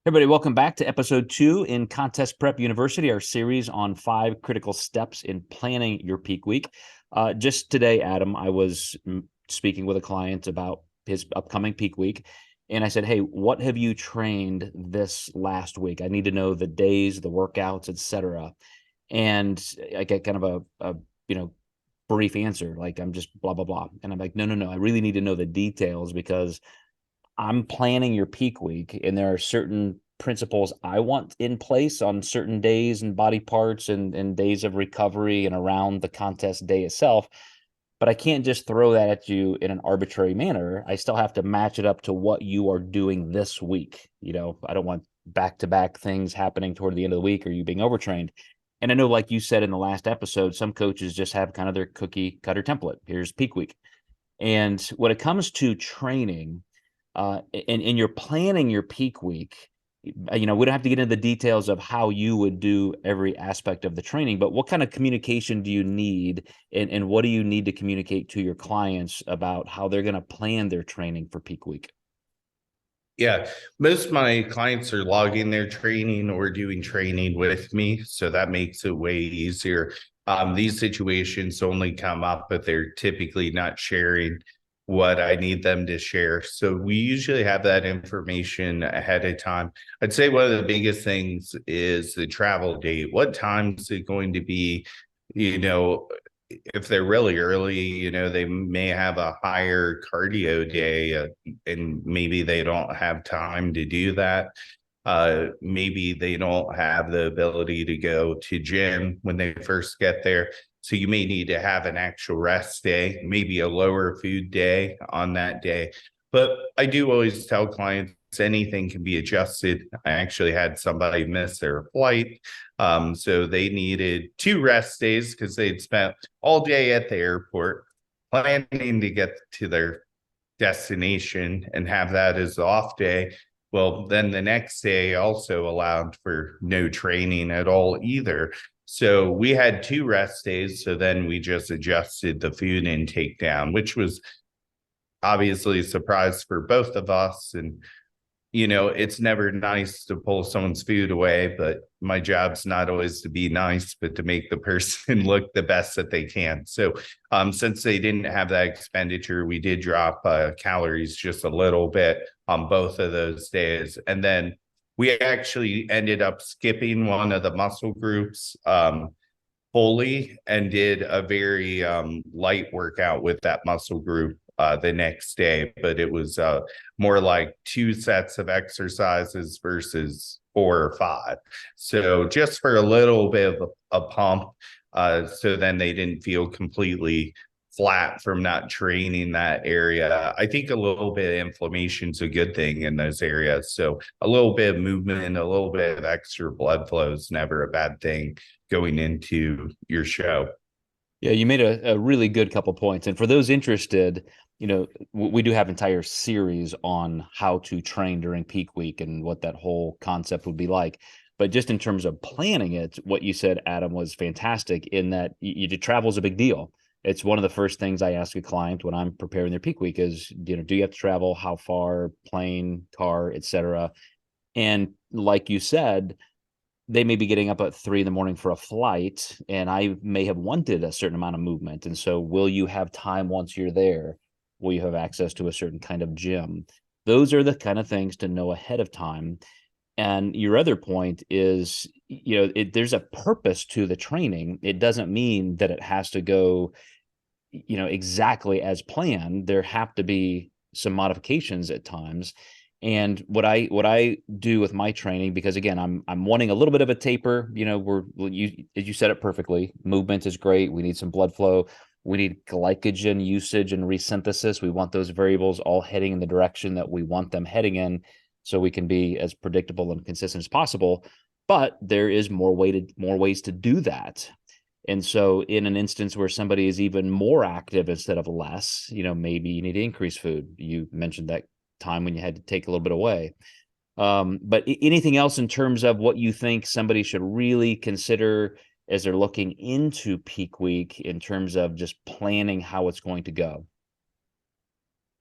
Everybody, welcome back to episode 2 in Contest Prep University, our series on 5 critical steps in planning your peak week. Just today, Adam, I was speaking with a client about his upcoming peak week, and I said, hey, what have you trained this last week? I need to know the days, the workouts, etc. And I get kind of a brief answer, like I'm just blah, blah, blah. And I'm like, no, I really need to know the details because I'm planning your peak week, and there are certain principles I want in place on certain days and body parts and days of recovery and around the contest day itself. But I can't just throw that at you in an arbitrary manner. I still have to match it up to what you are doing this week. I don't want back-to-back things happening toward the end of the week or you being overtrained. And I know, like you said in the last episode, some coaches just have kind of their cookie cutter template. Here's peak week. And when it comes to training, and you're planning your peak week, we don't have to get into the details of how you would do every aspect of the training, but what kind of communication do you need, and what do you need to communicate to your clients about how they're going to plan their training for peak week? Yeah, most of my clients are logging their training or doing training with me, so that makes it way easier. These situations only come up, but they're typically not sharing what I need them to share. So we usually have that information ahead of time. I'd say one of the biggest things is the travel date. What time is it going to be? You know, if they're really early, they may have a higher cardio day, and maybe they don't have time to do that. Maybe they don't have the ability to go to gym when they first get there. So you may need to have an actual rest day, maybe a lower food day on that day. But I do always tell clients anything can be adjusted. I actually had somebody miss their flight. So they needed 2 rest days because they'd spent all day at the airport planning to get to their destination and have that as the off day. Well, then the next day also allowed for no training at all either. So we had 2 rest days. So then we just adjusted the food intake down, which was obviously a surprise for both of us. And it's never nice to pull someone's food away, but my job's not always to be nice, but to make the person look the best that they can. So since they didn't have that expenditure, we did drop calories just a little bit on both of those days. And then we actually ended up skipping one of the muscle groups fully and did a very light workout with that muscle group the next day, but it was more like 2 sets of exercises versus 4 or 5. So just for a little bit of a pump. So then they didn't feel completely flat from not training that area. I think a little bit of inflammation is a good thing in those areas. So a little bit of movement, a little bit of extra blood flow is never a bad thing going into your show. Yeah, you made a really good couple points. And for those interested, we do have entire series on how to train during peak week and what that whole concept would be like. But just in terms of planning it, what you said, Adam, was fantastic in that travel is a big deal. It's one of the first things I ask a client when I'm preparing their peak week is, do you have to travel? How far? Plane, car, etc. And like you said, they may be getting up at 3 in the morning for a flight, and I may have wanted a certain amount of movement. And so will you have time once you're there? Will you have access to a certain kind of gym? Those are the kind of things to know ahead of time. And your other point is, there's a purpose to the training. It doesn't mean that it has to go, exactly as planned. There have to be some modifications at times. And what I do with my training, because again, I'm wanting a little bit of a taper. As you said it perfectly. Movement is great. We need some blood flow. We need glycogen usage and resynthesis. We want those variables all heading in the direction that we want them heading in, so we can be as predictable and consistent as possible. But there is more ways to do that. And so in an instance where somebody is even more active instead of less, maybe you need to increase food. You mentioned that time when you had to take a little bit away. But anything else in terms of what you think somebody should really consider as they're looking into peak week in terms of just planning how it's going to go?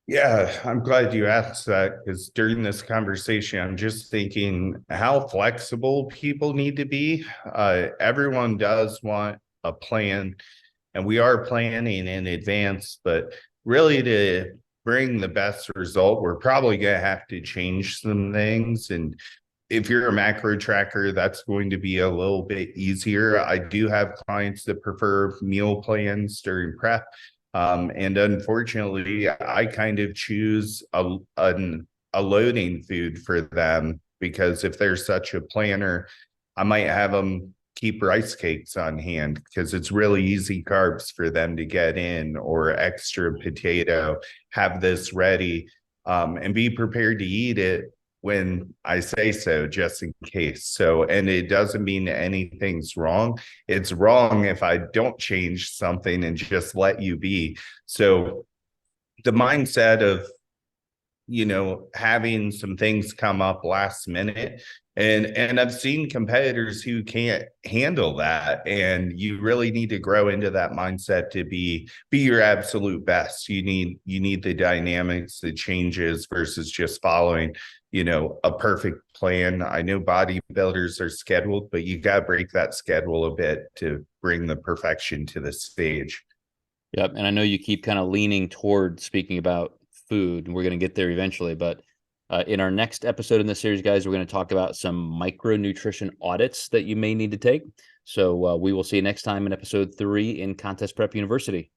Yeah, I'm glad you asked that because during this conversation, I'm just thinking how flexible people need to be. Everyone does want a plan, and we are planning in advance, but really to bring the best result, we're probably going to have to change some things. And if you're a macro tracker, that's going to be a little bit easier. I do have clients that prefer meal plans during prep. And unfortunately, I kind of choose a loading food for them because if they're such a planner, I might have them keep rice cakes on hand because it's really easy carbs for them to get in, or extra potato, have this ready, and be prepared to eat it when I say so, just in case. So, and it doesn't mean anything's wrong. It's wrong if I don't change something and just let you be. So, the mindset of, having some things come up last minute, and I've seen competitors who can't handle that, and you really need to grow into that mindset to be your absolute best. You need the dynamics, the changes, versus just following a perfect plan. I know bodybuilders are scheduled, but you got to break that schedule a bit to bring the perfection to the stage. Yep. And I know you keep kind of leaning toward speaking about food, and we're going to get there eventually. But in our next episode in this series, guys, we're going to talk about some micronutrition audits that you may need to take. So we will see you next time in episode 3 in Contest Prep University.